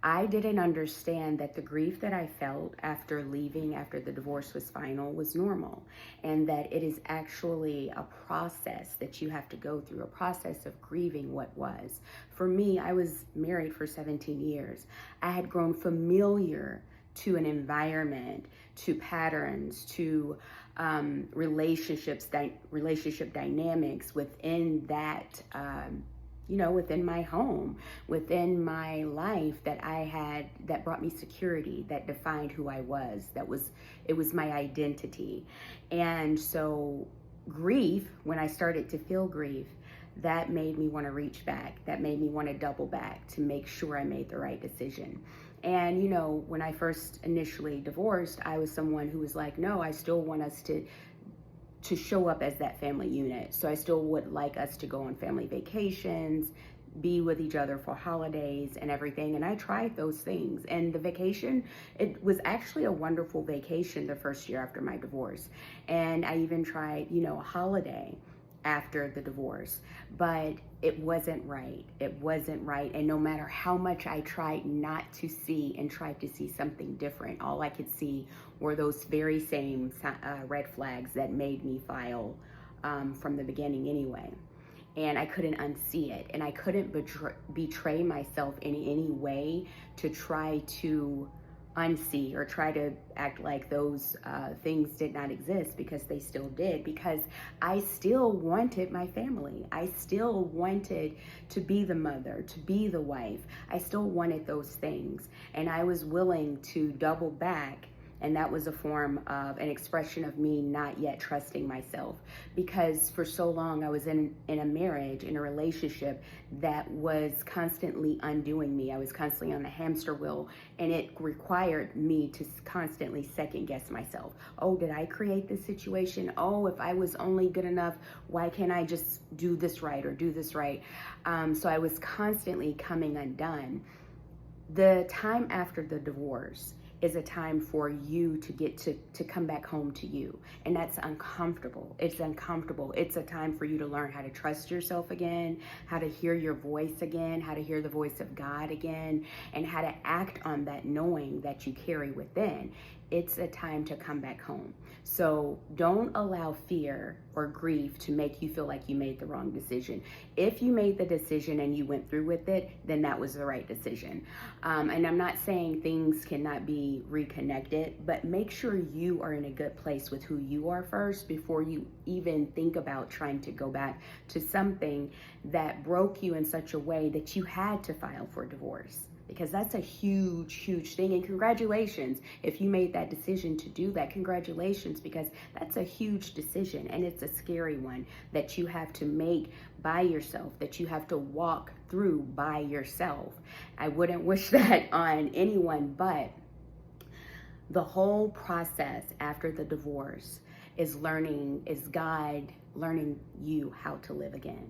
I didn't understand that the grief that I felt after leaving, after the divorce was final, was normal, and that it is actually a process that you have to go through, a process of grieving what was. For me, I was married for 17 years. I had grown familiar to an environment, to patterns, to relationship dynamics within that. Within my home, within my life that I had, that brought me security, that defined who I was, it was my identity. And so grief, when I started to feel grief, that made me want to reach back, that made me want to double back to make sure I made the right decision. And when I first initially divorced, I was someone who was like, no, I still want us to show up as that family unit. So I still would like us to go on family vacations, be with each other for holidays and everything. And I tried those things. And the vacation, it was actually a wonderful vacation the first year after my divorce. And I even tried, a holiday after the divorce, but it wasn't right. It wasn't right. And no matter how much I tried not to see and tried to see something different, all I could see were those very same red flags that made me file from the beginning anyway. And I couldn't unsee it. And I couldn't betray myself in any way to try to unsee or try to act like those things did not exist, because they still did, because I still wanted my family. I still wanted to be the mother, to be the wife. I still wanted those things, and I was willing to double back. And that was a form of an expression of me not yet trusting myself, because for so long I was in a marriage, in a relationship that was constantly undoing me. I was constantly on the hamster wheel, and it required me to constantly second guess myself. Oh, did I create this situation? Oh, if I was only good enough, why can't I just do this right or do this right? So I was constantly coming undone. The time after the divorce is a time for you to get to come back home to you. And that's uncomfortable. It's uncomfortable. It's a time for you to learn how to trust yourself again, how to hear your voice again, how to hear the voice of God again, and how to act on that knowing that you carry within. It's a time to come back home. So don't allow fear or grief to make you feel like you made the wrong decision. If you made the decision and you went through with it, then that was the right decision. And I'm not saying things cannot be reconnected, but make sure you are in a good place with who you are first before you even think about trying to go back to something that broke you in such a way that you had to file for divorce. Because that's a huge, huge thing. And congratulations if you made that decision to do that. Congratulations, because that's a huge decision, and it's a scary one that you have to make by yourself, that you have to walk through by yourself. I wouldn't wish that on anyone, but the whole process after the divorce is God learning you how to live again.